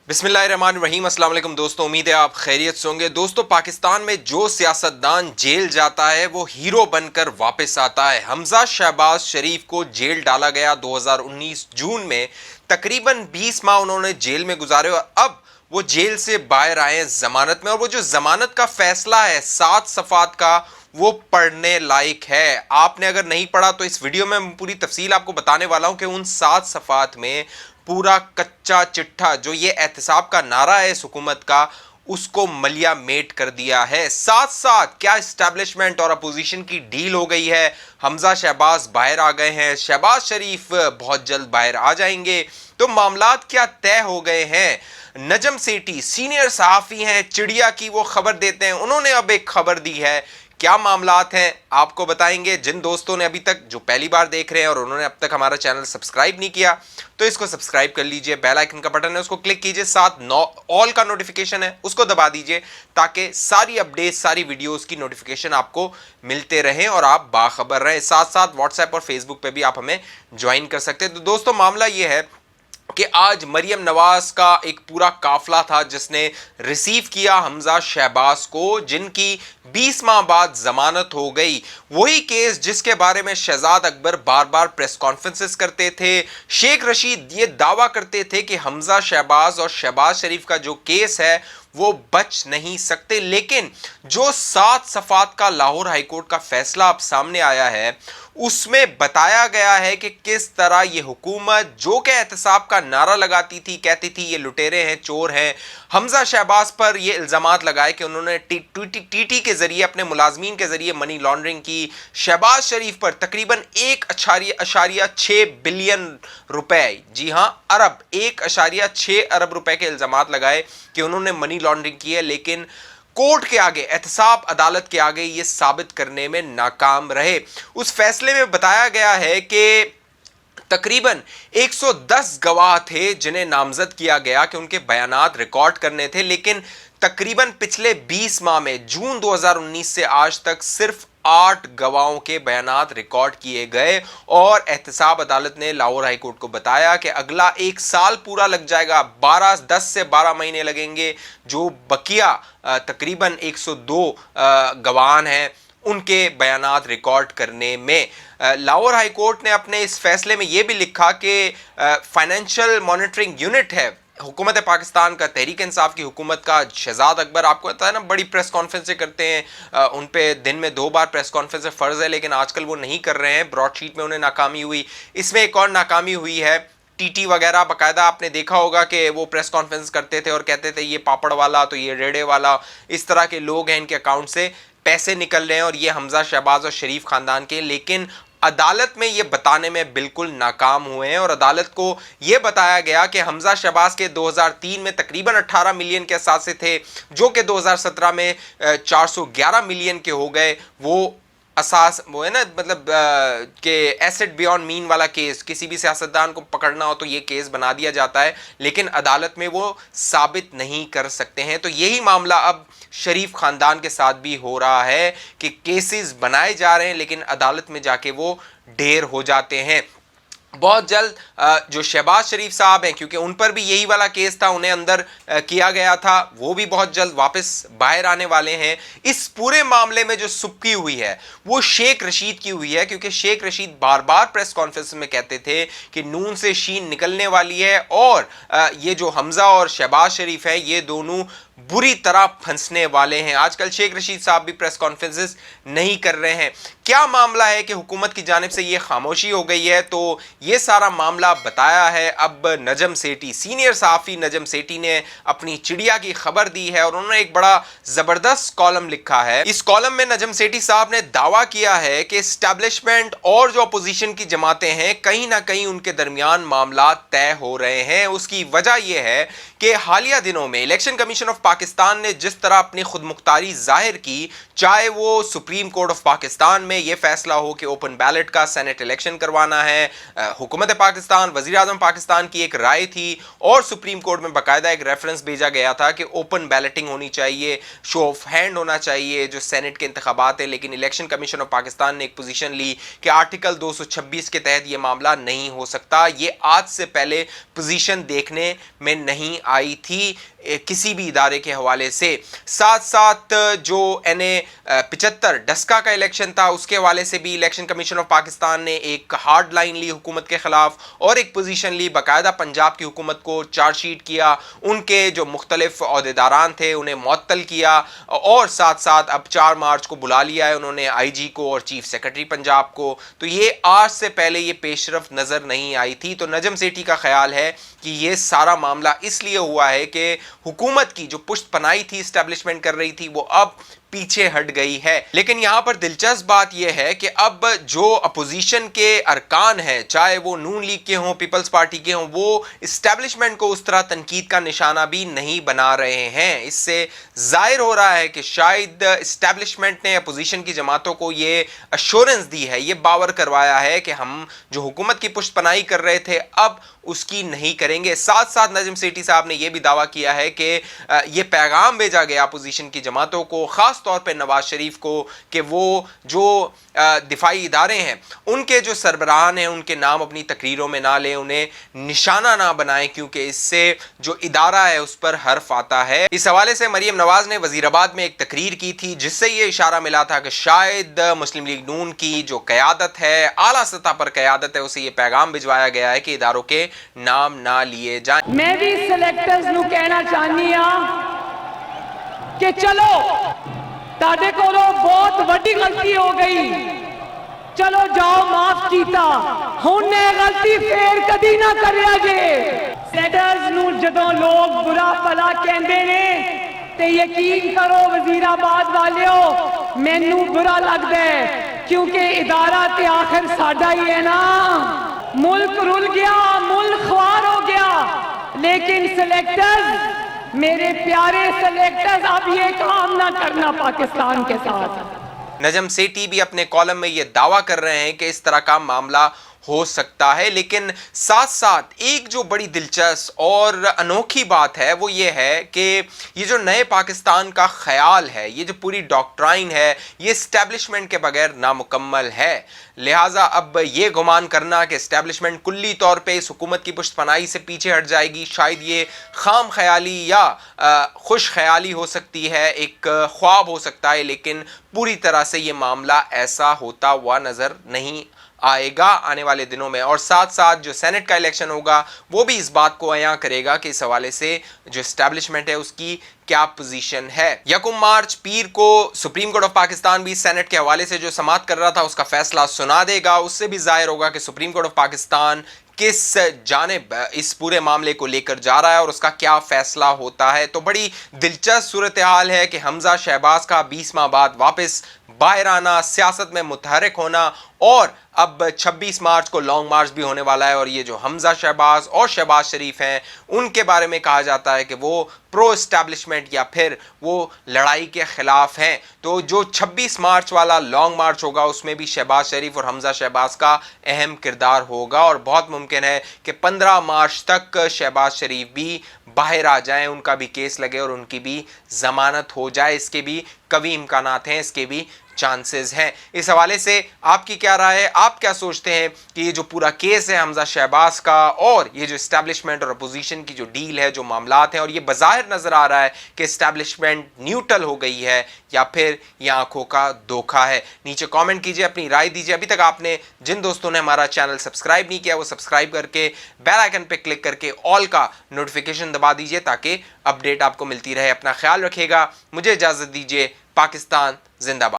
बिस्मिल्लाहिर्रहमानिर्रहीम। अस्सलाम वालेकुम दोस्तों, उम्मीद है आप खैरियत से होंगे। दोस्तों, पाकिस्तान में जो सियासतदान जेल जाता है वो हीरो बनकर वापस आता है। हमजा शहबाज शरीफ को जेल डाला गया 2019 जून में। तकरीबन 20 माह उन्होंने जेल में गुजारे और अब वो जेल से बाहर आए हैं जमानत में। और वो जो जमानत का फैसला है 7 सफ़ात का, वो पढ़ने लायक है। आपने अगर नहीं पढ़ा तो इस वीडियो में पूरी तफसील आपको बताने वाला हूं कि उन 7 सफ़ात में पूरा कच्चा चिट्ठा जो ये एहतसाब का नारा है इस हुकूमत का, उसको मलिया मेट कर दिया है। साथ साथ क्या इस्टेब्लिशमेंट और अपोजिशन की डील हो गई है। हमजा शहबाज बाहर आ गए हैं, शहबाज शरीफ बहुत जल्द बाहर आ जाएंगे। तो मामलात क्या तय हो गए हैं। नजम सेठी सीनियर सहाफ़ी हैं, चिड़िया की वो खबर देते हैं, उन्होंने अब एक खबर दी है। क्या मामलात हैं आपको बताएंगे। जिन दोस्तों ने अभी तक जो पहली बार देख रहे हैं और उन्होंने अब तक हमारा चैनल सब्सक्राइब नहीं किया तो इसको सब्सक्राइब कर लीजिए। बेल आइकन का बटन है उसको क्लिक कीजिए, साथ ऑल का नोटिफिकेशन है उसको दबा दीजिए ताकि सारी अपडेट सारी वीडियोस की नोटिफिकेशन आपको मिलते रहें और आप बाखबर रहें। साथ साथ व्हाट्सएप और फेसबुक पे भी आप हमें ज्वाइन कर सकते हैं। तो दोस्तों, मामला ये है कि आज मरियम नवाज का एक पूरा काफिला था जिसने रिसीव किया हमजा शहबाज को, जिनकी 20 माह बाद जमानत हो गई। वही केस जिसके बारे में शहजाद अकबर बार बार प्रेस कॉन्फ्रेंसेस करते थे। शेख रशीद ये दावा करते थे कि हमजा शहबाज और शहबाज शरीफ का जो केस है वो बच नहीं सकते। लेकिन जो 7 सफ़ात का लाहौर हाईकोर्ट का फैसला अब सामने आया है उसमें बताया गया है कि किस तरह ये हुकूमत जो कि एहतसाब का नारा लगाती थी, कहती थी ये लुटेरे हैं, चोर हैं, हमजा शहबाज पर ये इल्ज़ामात लगाए कि उन्होंने टीटी के जरिए अपने मुलाजमीन के जरिए मनी लॉन्ड्रिंग की। शहबाज शरीफ पर तकरीबन 1.6 बिलियन रुपए, जी हां अरब, 1.6 अरब रुपए के इल्ज़ामात लगाए कि उन्होंने मनी लॉन्ड्रिंग की है। लेकिन कोर्ट के आगे, एहतसाब अदालत के आगे ये साबित करने में नाकाम रहे। उस फैसले में बताया गया है कि तकरीबन 110 गवाह थे जिन्हें नामजद किया गया कि उनके बयानात रिकॉर्ड करने थे। लेकिन तकरीबन पिछले 20 माह में जून 2019 से आज तक सिर्फ 8 गवाहों के बयानात रिकॉर्ड किए गए और एहतसाब अदालत ने लाहौर हाईकोर्ट को बताया कि अगला 1 साल पूरा लग जाएगा, 10 से 12 महीने लगेंगे जो बकिया तकरीबन 102 गवाह हैं उनके बयानात रिकॉर्ड करने में। लाहौर हाईकोर्ट ने अपने इस फैसले में यह भी लिखा कि फाइनेंशियल मॉनिटरिंग यूनिट है हुकूमत पाकिस्तान का, तहरीक इंसाफ की हुकूमत का, शहजाद अकबर आपको पता है ना बड़ी प्रेस कॉन्फ्रेंसें करते हैं, उन पे दिन में 2 बार प्रेस कॉन्फ्रेंस फ़र्ज़ है लेकिन आजकल वो नहीं कर रहे हैं। ब्रॉडशीट में उन्हें नाकामी हुई, इसमें एक और नाकामी हुई है। टीटी वगैरह बाकायदा आपने देखा होगा कि वो प्रेस कॉन्फ्रेंस करते थे और कहते थे ये पापड़ वाला तो ये रेड़े वाला, इस तरह के लोग हैं, इनके अकाउंट से पैसे निकल रहे हैं और ये हमजा शहबाज और शरीफ खानदान के। लेकिन अदालत में ये बताने में बिल्कुल नाकाम हुए हैं और अदालत को ये बताया गया कि हमजा शहबाज के 2003 में तकरीबन 18 मिलियन के असासे थे जो कि 2017 में 411 मिलियन के हो गए। वो असास वो है ना, मतलब कि एसेट बियॉन्ड मीन वाला केस, किसी भी सियासतदान को पकड़ना हो तो ये केस बना दिया जाता है लेकिन अदालत में वो साबित नहीं कर सकते हैं। तो यही मामला अब शरीफ खानदान के साथ भी हो रहा है कि केसेस बनाए जा रहे हैं लेकिन अदालत में जाके वो ढेर हो जाते हैं। बहुत जल्द जो शहबाज शरीफ साहब हैं, क्योंकि उन पर भी यही वाला केस था, उन्हें अंदर किया गया था, वो भी बहुत जल्द वापस बाहर आने वाले हैं। इस पूरे मामले में जो सुबकी हुई है वो शेख रशीद की हुई है, क्योंकि शेख रशीद बार बार प्रेस कॉन्फ्रेंस में कहते थे कि नून से शीन निकलने वाली है और ये जो हमजा और शहबाज शरीफ है ये दोनों बुरी तरह फंसने वाले हैं। आजकल शेख रशीद साहब भी प्रेस कॉन्फ्रेंसेस नहीं कर रहे हैं। क्या मामला है कि हुकूमत की जानिब से ये खामोशी हो गई है, तो ये सारा मामला बताया है अब नजम सेठी, सीनियर सहाफ़ी नजम सेठी ने अपनी चिड़िया की खबर दी है और उन्होंने एक बड़ा ज़बरदस्त कॉलम लिखा है। इस कॉलम में नजम सेठी साहब ने दावा किया है कि इस्टेब्लिशमेंट और जो अपोजिशन की जमातें हैं कहीं ना कहीं उनके दरमियान मामला तय हो रहे हैं। उसकी वजह यह है कि हालिया दिनों में इलेक्शन कमीशन ऑफ पाकिस्तान ने जिस तरह अपनी खुद मुख्तारी जाहिर की, चाहे वो सुप्रीम कोर्ट ऑफ पाकिस्तान में में ये फैसला हो कि ओपन बैलेट का सेनेट इलेक्शन करवाना है। हुकूमत पाकिस्तान, वज़ीर आज़म पाकिस्तान की एक राय थी और सुप्रीम कोर्ट में बाकायदा एक रेफरेंस भेजा गया था कि ओपन बैलेटिंग होनी चाहिए, शो ऑफ हैंड होना चाहिए जो सेनेट के इंतखाबात है। लेकिन इलेक्शन कमीशन ऑफ पाकिस्तान ने एक पोजीशन ली कि आर्टिकल 226 के तहत ये मामला नहीं हो सकता। ये आज से पहले पोजीशन देखने में नहीं आई थी किसी भी इदारे के हवाले से। साथ साथ जो NA 75 डस्का का इलेक्शन था उसके हवाले से भी इलेक्शन कमीशन ऑफ पाकिस्तान ने एक हार्ड लाइन ली हुकूमत के खिलाफ और एक पोजीशन ली, बाकायदा पंजाब की हुकूमत को चार्जशीट किया, उनके जो मुख्तलिफ अहदेदारान थे उन्हें मुअत्तल किया और साथ साथ अब 4 मार्च को बुला लिया है उन्होंने IG को और चीफ सेक्रेटरी पंजाब को। तो ये आज से पहले ये पेशरफ नजर नहीं आई थी। तो नजम सेठी का ख्याल है कि ये सारा मामला इसलिए हुआ है कि हुकूमत की जो पुश्त पनाही थी, एस्टेब्लिशमेंट कर रही थी, वो अब पीछे हट गई है। लेकिन यहां पर दिलचस्प बात यह है कि अब जो अपोजिशन के अरकान हैं, चाहे वो नून लीग के हों, पीपल्स पार्टी के हों, वो एस्टेब्लिशमेंट को उस तरह तनकीद का निशाना भी नहीं बना रहे हैं। इससे जाहिर हो रहा है कि शायद एस्टेब्लिशमेंट ने अपोजिशन की जमातों को ये अश्योरेंस दी है, ये बावर करवाया है कि हम जो हुकूमत की पुश्त पनाही कर रहे थे अब उसकी नहीं करेंगे। साथ साथ नजम सेठी साहब ने यह भी दावा किया है कि ये पैगाम भेजा गया अपोजिशन की जमातों को, खास तौर पे नवाज शरीफ को, कि वो जो दिफाई इदारे हैं उनके जो सरबराहान हैं उनके नाम अपनी तकरीरों में ना लें, उन्हें निशाना ना बनाएं, क्योंकि इससे जो इदारा है उस पर हर्फ आता है। इस हवाले से मरीम नवाज ने वजीराबाद में एक तकरीर की थी जिससे ये इशारा मिला था कि शायद मुस्लिम लीग नून की जो क़यादत है, आला सतह पर क़यादत है, उसे ये पैगाम भिजवाया गया है कि इदारों के नाम ना लिए जाएं। मैं भी सिलेक्टर्स नू कहना चाहनी कि चलो ताडे कोलों बहुत बड़ी गलती हो गई, चलो जाओ माफ कीता, हुण ये गलती फेर कदी ना करिया जे। सेडर्स नू जदों लोग बुरा भला कहंदे ने ते यकीन करो वजीराबाद वालिओ मैनू बुरा लगदा है, क्योंकि इदारा ते आखिर साडा ही है ना। मुल्क रुल गया, मुल्क ख्वार हो गया, लेकिन सिलेक्टर्स, मेरे प्यारे सिलेक्टर्स, अब ये काम ना करना पाकिस्तान के साथ। नजम सेठी भी अपने कॉलम में ये दावा कर रहे हैं कि इस तरह का मामला हो सकता है। लेकिन साथ साथ एक जो बड़ी दिलचस्प और अनोखी बात है वो ये है कि ये जो नए पाकिस्तान का ख्याल है, ये जो पूरी डॉक्ट्राइन है, ये एस्टेब्लिशमेंट के बगैर नामुकम्मल है। लिहाजा अब ये गुमान करना कि एस्टेब्लिशमेंट कुल्ली तौर पे इस हुकूमत की पुश्त पनाही से पीछे हट जाएगी, शायद ये खाम ख्याली या खुश ख्याली हो सकती है, एक ख्वाब हो सकता है, लेकिन पूरी तरह से ये मामला ऐसा होता हुआ नज़र नहीं आएगा आने वाले दिनों में। और साथ साथ जो सेनेट का इलेक्शन होगा वो भी इस बात को अयां करेगा कि इस हवाले से जो एस्टेब्लिशमेंट है उसकी क्या पोजीशन है। 1 मार्च पीर को सुप्रीम कोर्ट ऑफ पाकिस्तान भी सेनेट के हवाले से जो समाअत कर रहा था उसका फैसला सुना देगा। उससे भी जाहिर होगा कि सुप्रीम कोर्ट ऑफ पाकिस्तान किस जानिब इस पूरे मामले को लेकर जा रहा है और उसका क्या फैसला होता है। तो बड़ी दिलचस्प सूरत हाल है कि हमजा शहबाज का 20 माह बाद वापस बाहर आना, सियासत में मुतहरिक होना, और अब 26 मार्च को लॉन्ग मार्च भी होने वाला है। और ये जो हमजा शहबाज और शहबाज शरीफ हैं उनके बारे में कहा जाता है कि वो प्रो एस्टैब्लिशमेंट या फिर वो लड़ाई के खिलाफ हैं। तो जो 26 मार्च वाला लॉन्ग मार्च होगा उसमें भी शहबाज शरीफ और हमजा शहबाज का अहम किरदार होगा और बहुत मुमकिन है कि 15 मार्च तक शहबाज शरीफ भी बाहर आ जाएं, उनका भी केस लगे और उनकी भी जमानत हो जाए। इसके भी कवी इम्कानात हैं, इसके भी चांसेस हैं। इस हवाले से आपकी क्या राय है? आप क्या सोचते हैं कि ये जो पूरा केस है हमजा शहबाज का और ये जो एस्टैब्लिशमेंट और अपोजिशन की जो डील है, जो मामलात हैं, और ये बज़ाहिर नजर आ रहा है कि एस्टैब्लिशमेंट न्यूट्रल हो गई है या फिर ये आंखों का धोखा है? नीचे कमेंट कीजिए, अपनी राय दीजिए। अभी तक आपने जिन दोस्तों ने हमारा चैनल सब्सक्राइब नहीं किया वो सब्सक्राइब करके बेल आइकन पे क्लिक करके ऑल का नोटिफिकेशन दबा दीजिए ताकि अपडेट आपको मिलती रहे। अपना ख्याल रखिएगा, मुझे इजाजत दीजिए। पाकिस्तान जिंदाबाद।